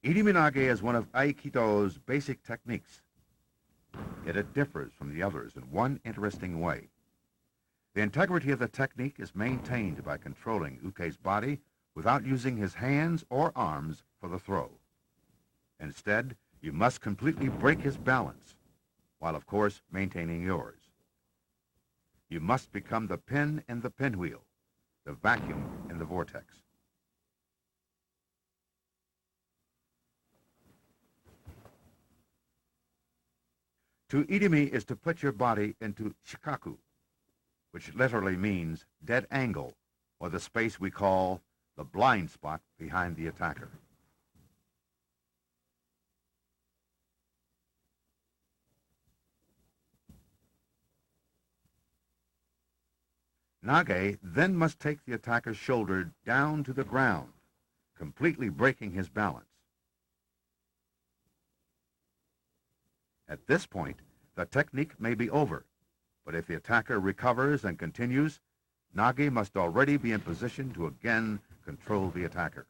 Iriminage is one of Aikido's basic techniques, yet it differs from the others in one interesting way. The integrity of the technique is maintained by controlling Uke's body without using his hands or arms for the throw. Instead, you must completely break his balance, while of course maintaining yours. You must become the pin in the pinwheel, the vacuum in the vortex. To Irimi is to put your body into shikaku, which literally means dead angle, or the space we call the blind spot behind the attacker. Nage then must take the attacker's shoulder down to the ground, completely breaking his balance. At this point, the technique may be over, but if the attacker recovers and continues, Nage must already be in position to again control the attacker.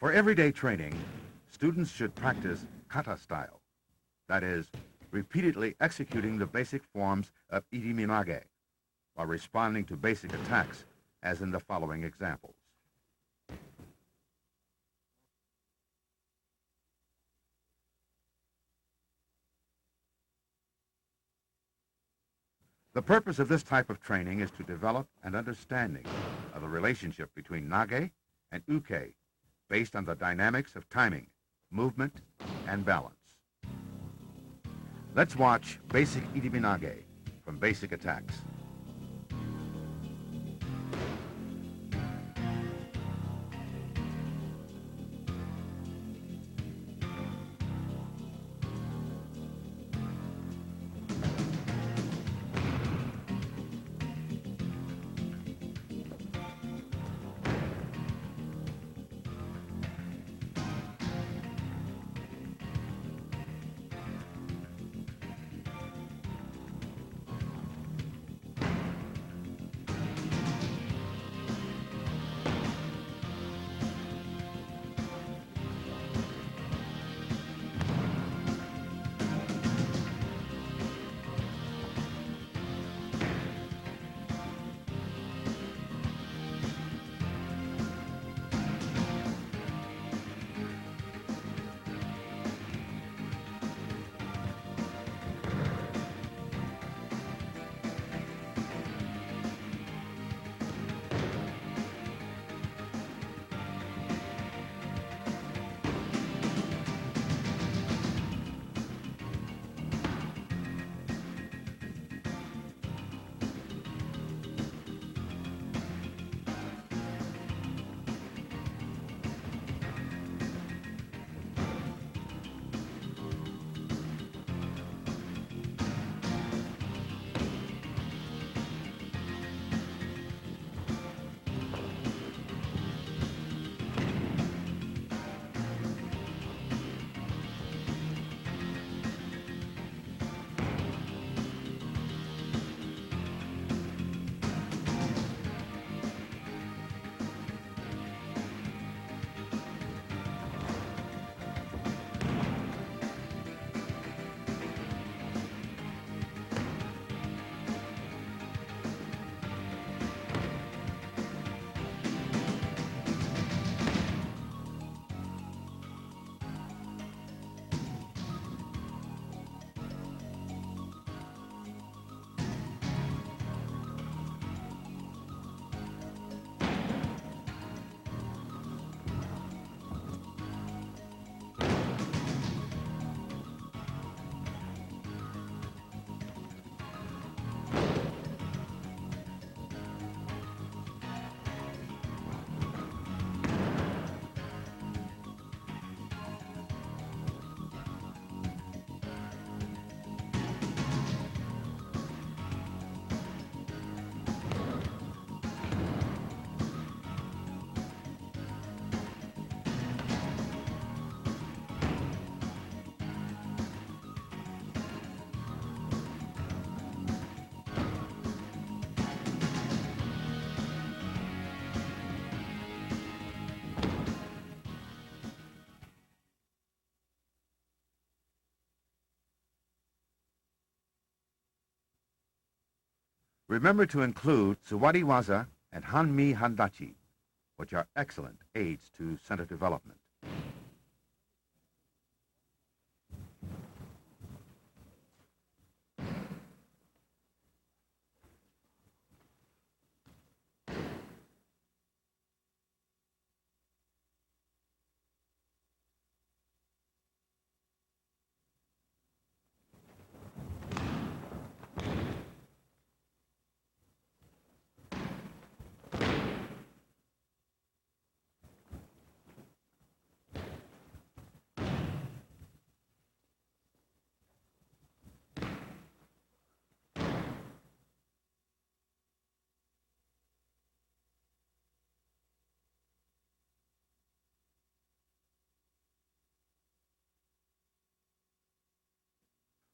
For everyday training, students should practice kata style, that is, repeatedly executing the basic forms of Iriminage while responding to basic attacks, as in the following examples. The purpose of this type of training is to develop an understanding of the relationship between Nage and Uke, based on the dynamics of timing, movement, and balance. Let's watch basic Iriminage from basic attacks. Remember to include Suwari Waza and Hanmi Handachi, which are excellent aids to center development.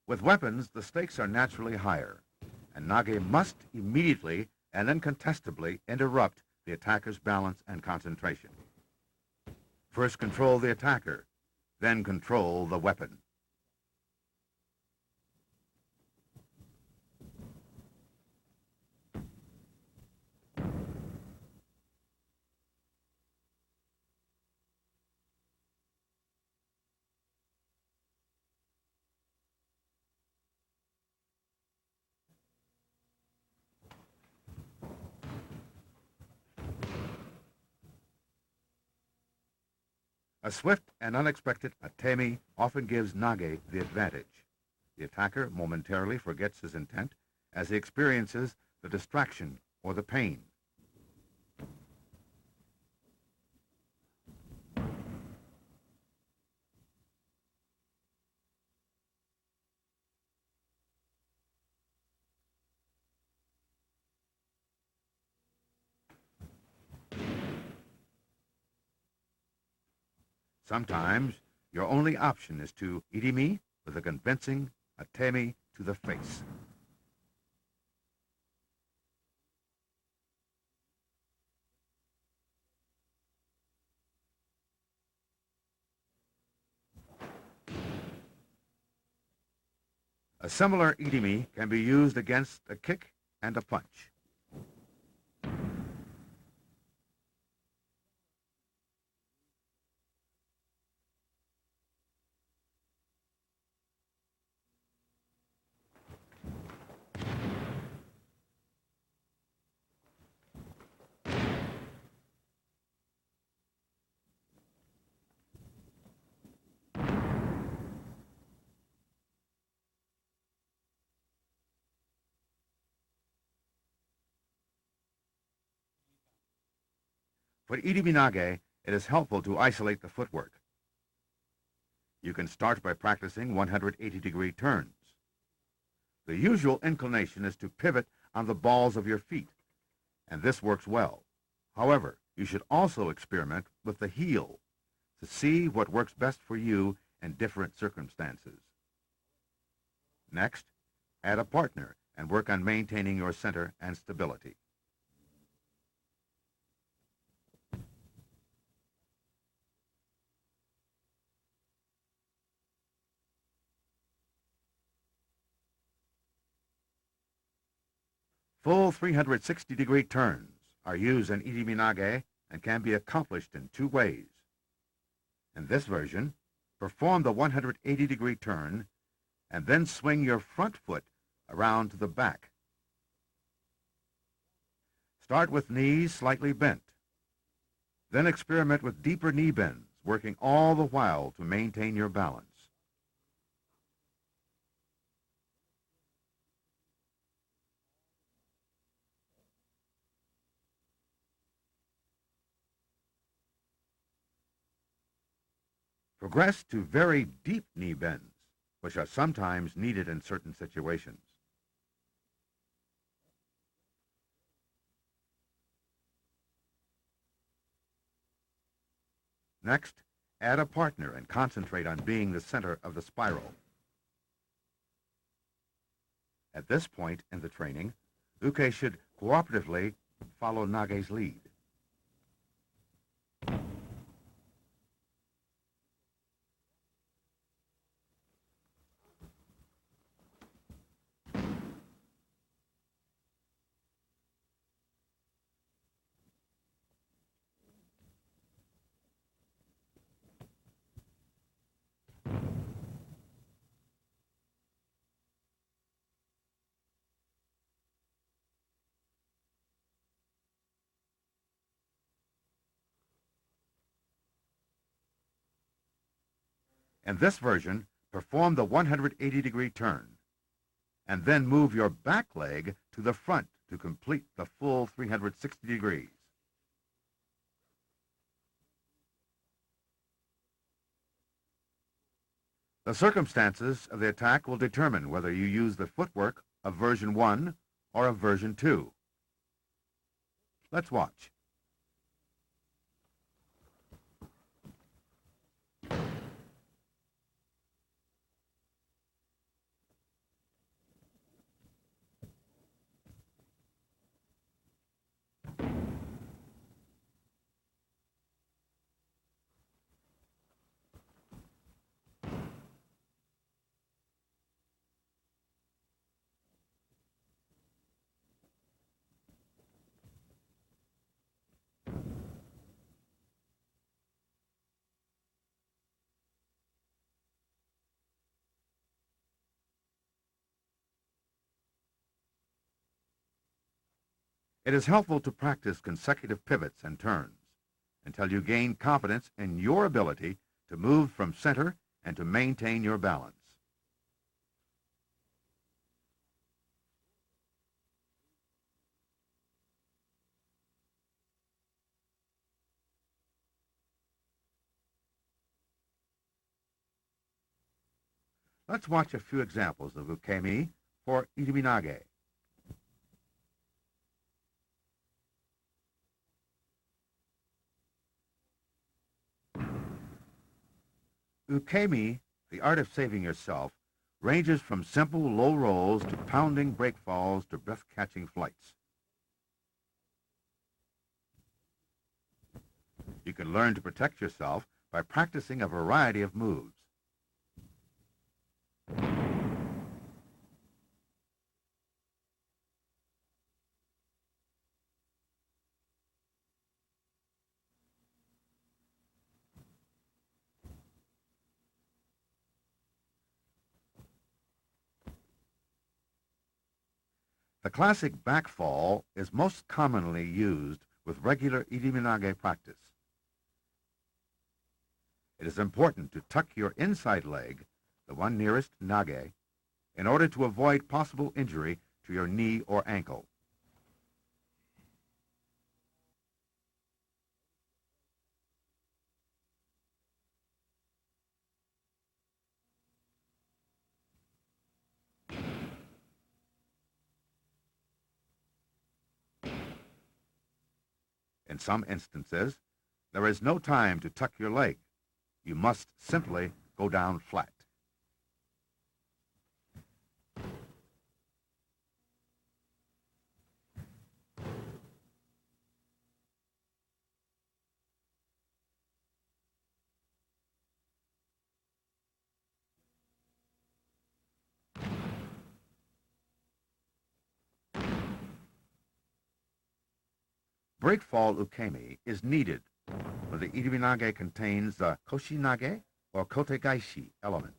With weapons, the stakes are naturally higher, and Nage must immediately and incontestably interrupt the attacker's balance and concentration. First control the attacker, then control the weapon. A swift and unexpected atemi often gives Nage the advantage. The attacker momentarily forgets his intent as he experiences the distraction or the pain. Sometimes, your only option is to Irimi with a convincing atemi to the face. A similar Irimi can be used against a kick and a punch. For Iriminage, it is helpful to isolate the footwork. You can start by practicing 180-degree turns. The usual inclination is to pivot on the balls of your feet, and this works well. However, you should also experiment with the heel to see what works best for you in different circumstances. Next, add a partner and work on maintaining your center and stability. Full 360-degree turns are used in Iriminage and can be accomplished in two ways. In this version, perform the 180-degree turn and then swing your front foot around to the back. Start with knees slightly bent. Then experiment with deeper knee bends, working all the while to maintain your balance. Progress to very deep knee bends, which are sometimes needed in certain situations. Next, add a partner and concentrate on being the center of the spiral. At this point in the training, Uke should cooperatively follow Nage's lead. In this version, perform the 180-degree turn, and then move your back leg to the front to complete the full 360 degrees. The circumstances of the attack will determine whether you use the footwork of version 1 or of version 2. Let's watch. It is helpful to practice consecutive pivots and turns until you gain confidence in your ability to move from center and to maintain your balance. Let's watch a few examples of ukemi for Iriminage. Ukemi, the art of saving yourself, ranges from simple low rolls to pounding break falls to breath-catching flights. You can learn to protect yourself by practicing a variety of moves. The classic back fall is most commonly used with regular Iriminage practice. It is important to tuck your inside leg, the one nearest nage, in order to avoid possible injury to your knee or ankle. In some instances, there is no time to tuck your leg. You must simply go down flat. Breakfall ukemi is needed when the Iriminage contains the koshinage or kotegaishi element.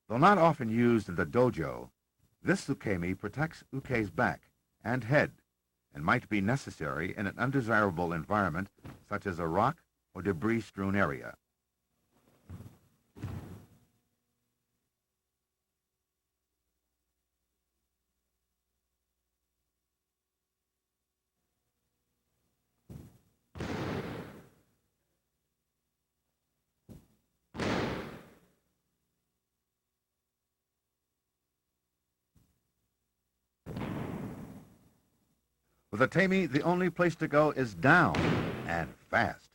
Though not often used in the dojo, this ukemi protects uke's back and head and might be necessary in an undesirable environment such as a rock or debris-strewn area. With a tame, the only place to go is down, and fast.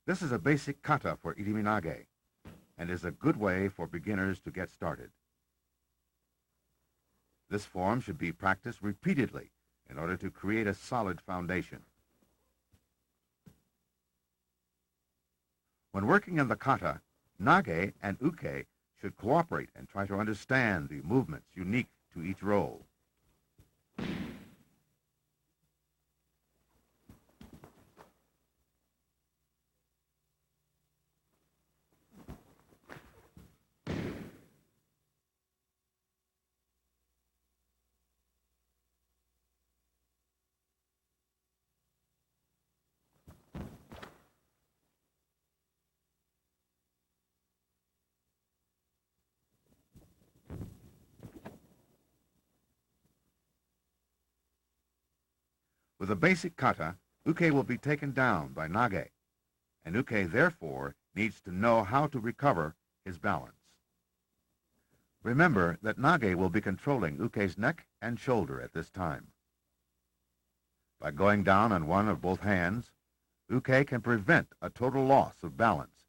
This is a basic kata for Iriminage, and is a good way for beginners to get started. This form should be practiced repeatedly in order to create a solid foundation. When working in the kata, Nage and Uke should cooperate and try to understand the movements unique to each role. With a basic kata, Uke will be taken down by Nage, and Uke therefore needs to know how to recover his balance. Remember that Nage will be controlling Uke's neck and shoulder at this time. By going down on one or both hands, Uke can prevent a total loss of balance,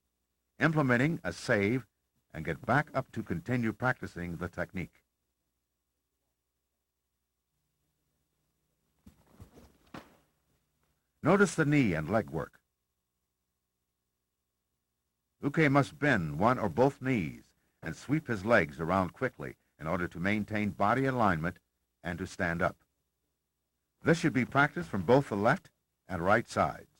implementing a save and get back up to continue practicing the technique. Notice the knee and leg work. Uke must bend one or both knees and sweep his legs around quickly in order to maintain body alignment and to stand up. This should be practiced from both the left and right sides.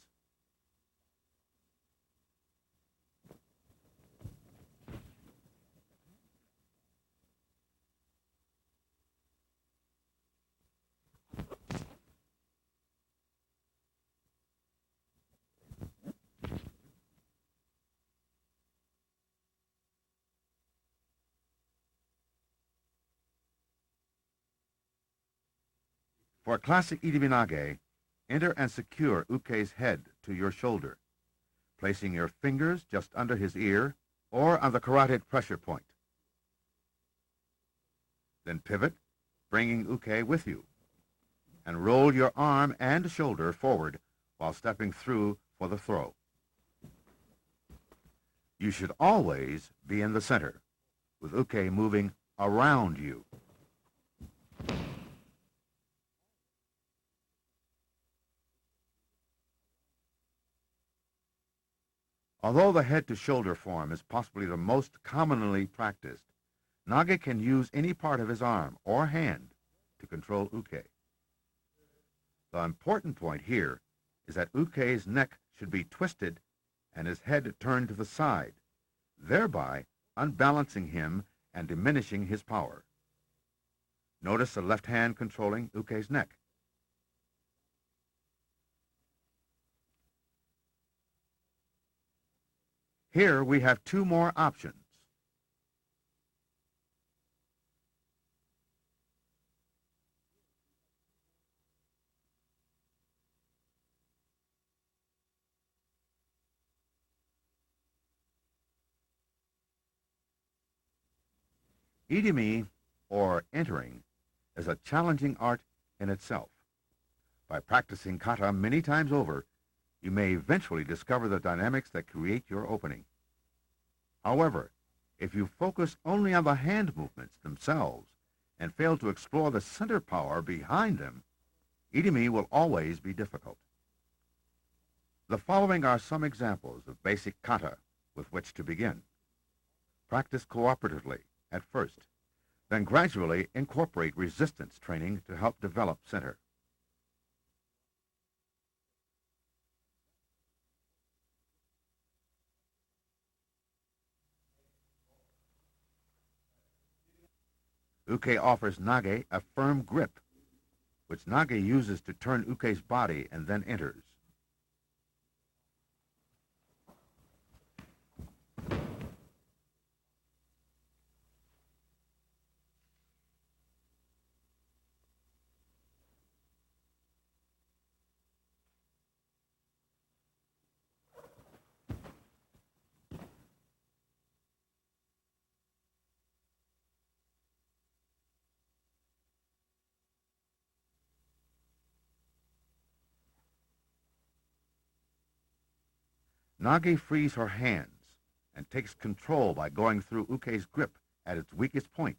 For classic Iriminage, enter and secure Uke's head to your shoulder, placing your fingers just under his ear or on the carotid pressure point. Then pivot, bringing Uke with you, and roll your arm and shoulder forward while stepping through for the throw. You should always be in the center, with Uke moving around you. Although the head-to-shoulder form is possibly the most commonly practiced, Nage can use any part of his arm or hand to control Uke. The important point here is that Uke's neck should be twisted and his head turned to the side, thereby unbalancing him and diminishing his power. Notice the left hand controlling Uke's neck. Here we have two more options. Irimi, or entering, is a challenging art in itself. By practicing kata many times over, you may eventually discover the dynamics that create your opening. However, if you focus only on the hand movements themselves and fail to explore the center power behind them, Irimi will always be difficult. The following are some examples of basic kata with which to begin. Practice cooperatively at first, then gradually incorporate resistance training to help develop center. Uke offers Nage a firm grip, which Nage uses to turn Uke's body and then enters. Nage frees her hands and takes control by going through Uke's grip at its weakest point.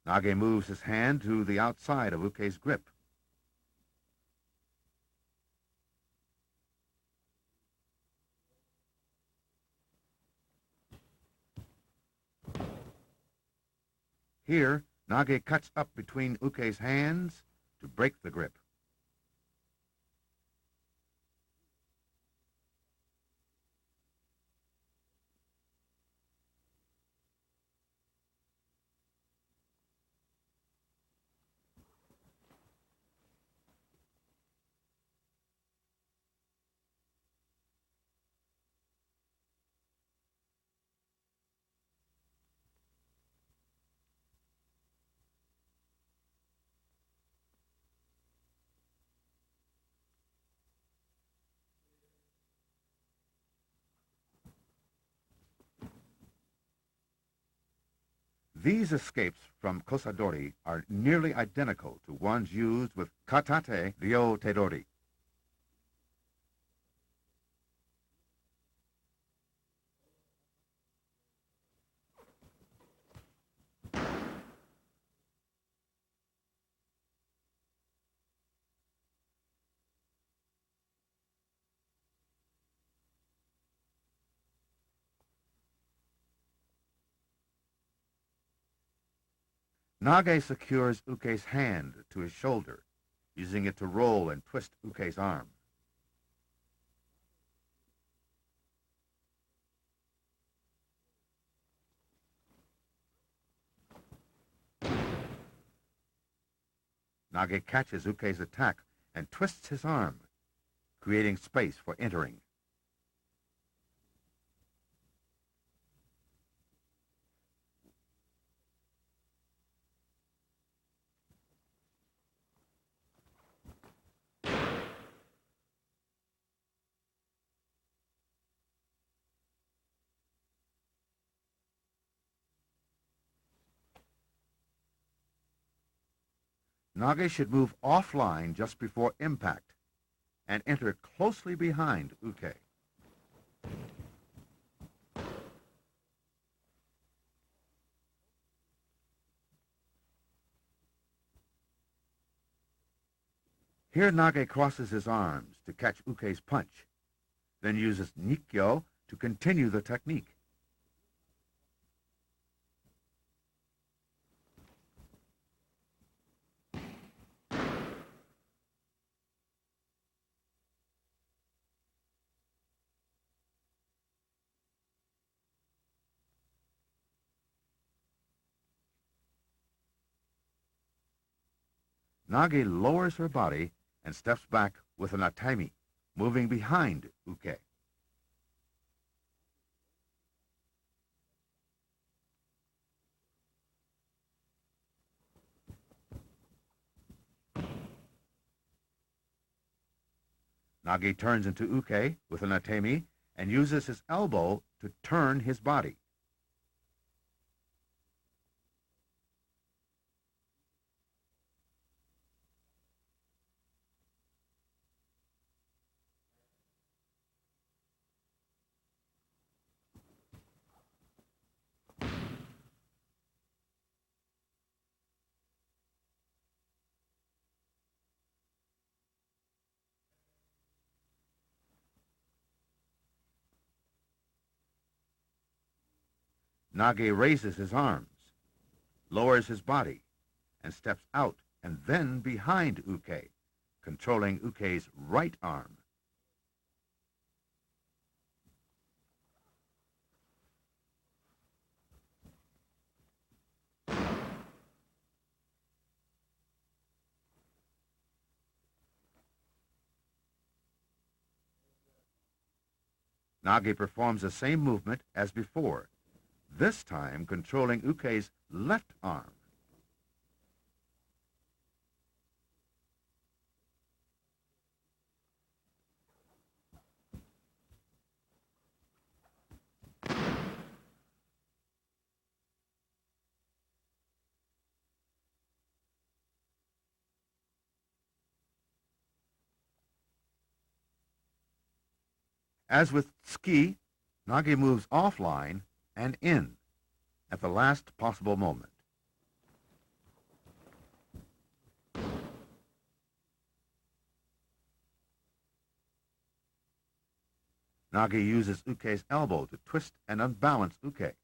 Nage moves his hand to the outside of Uke's grip. Here, Nage cuts up between Uke's hands to break the grip. These escapes from kosadori are nearly identical to ones used with katate ryo tedori. Nage secures Uke's hand to his shoulder, using it to roll and twist Uke's arm. Nage catches Uke's attack and twists his arm, creating space for entering. Nage should move offline just before impact and enter closely behind Uke. Here Nage crosses his arms to catch Uke's punch, then uses Nikkyo to continue the technique. Nage lowers her body and steps back with an atami, moving behind Uke. Nage turns into Uke with an atami and uses his elbow to turn his body. Nage raises his arms, lowers his body, and steps out and then behind Uke, controlling Uke's right arm. Nage performs the same movement as before, this time controlling Uke's left arm. As with Tsuki, Nage moves offline and in at the last possible moment. Nage uses Uke's elbow to twist and unbalance Uke.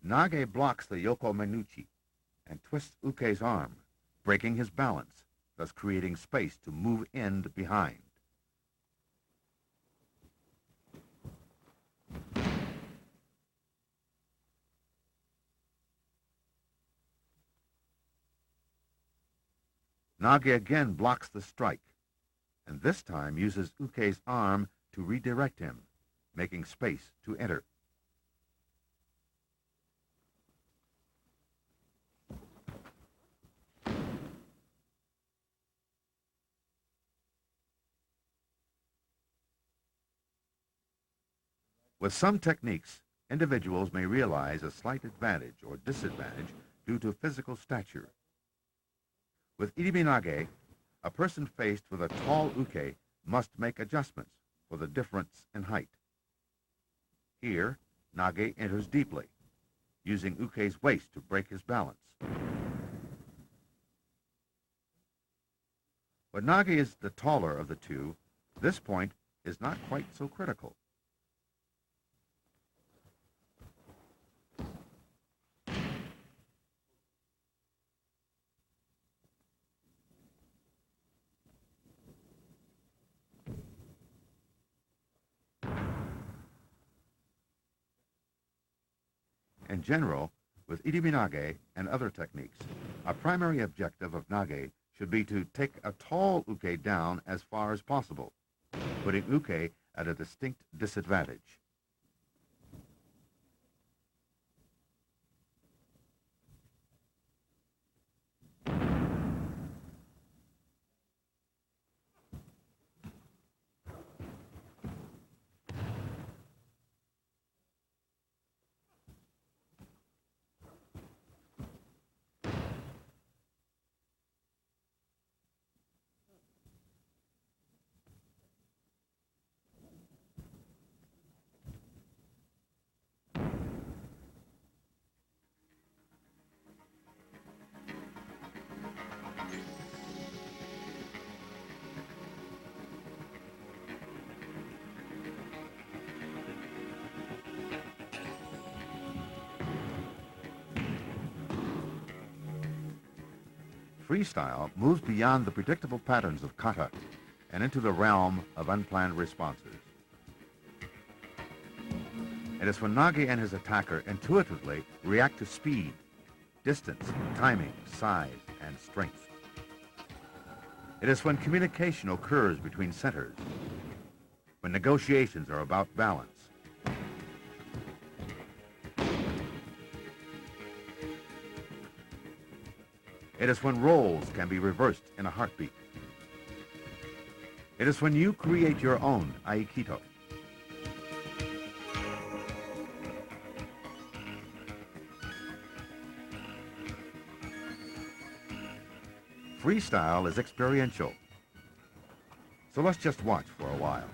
Nage blocks the Yoko Menuchi and twists Uke's arm, breaking his balance, thus creating space to move in behind. Nage again blocks the strike, and this time uses Uke's arm to redirect him, making space to enter. With some techniques, individuals may realize a slight advantage or disadvantage due to physical stature. With Iriminage, a person faced with a tall Uke must make adjustments for the difference in height. Here, Nage enters deeply, using Uke's waist to break his balance. When Nage is the taller of the two, this point is not quite so critical. In general, with Iriminage and other techniques, a primary objective of Nage should be to take a tall Uke down as far as possible, putting Uke at a distinct disadvantage. Freestyle moves beyond the predictable patterns of kata and into the realm of unplanned responses. It is when Nage and his attacker intuitively react to speed, distance, timing, size, and strength. It is when communication occurs between centers, when negotiations are about balance. It is when roles can be reversed in a heartbeat. It is when you create your own Aikido. Freestyle is experiential. So let's just watch for a while.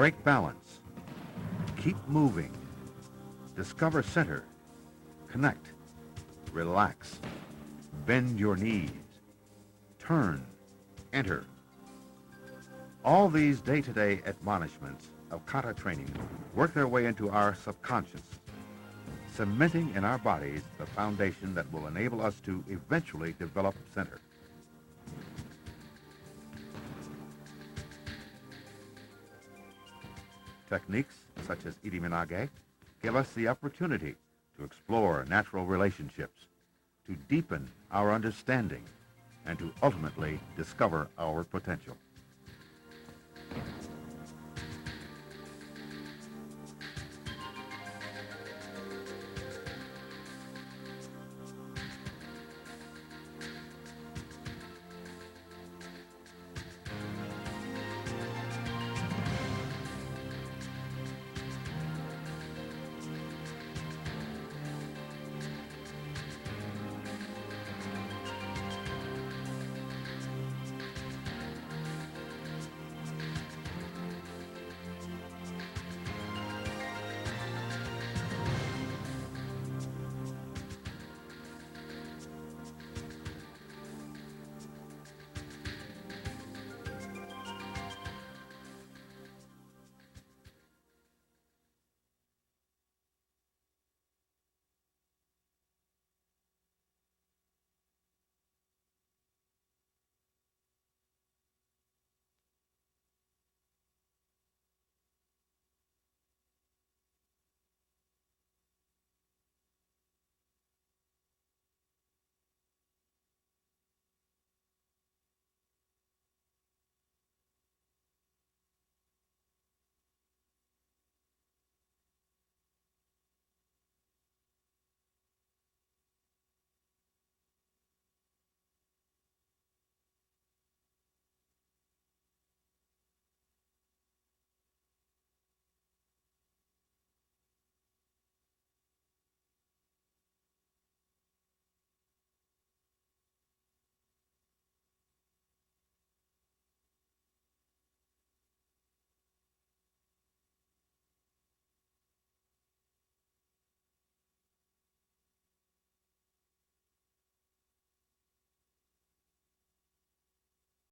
break balance, keep moving, discover center, connect, relax, bend your knees, turn, enter. All these day-to-day admonishments of kata training work their way into our subconscious, cementing in our bodies the foundation that will enable us to eventually develop center. Techniques such as Iriminage give us the opportunity to explore natural relationships, to deepen our understanding, and to ultimately discover our potential.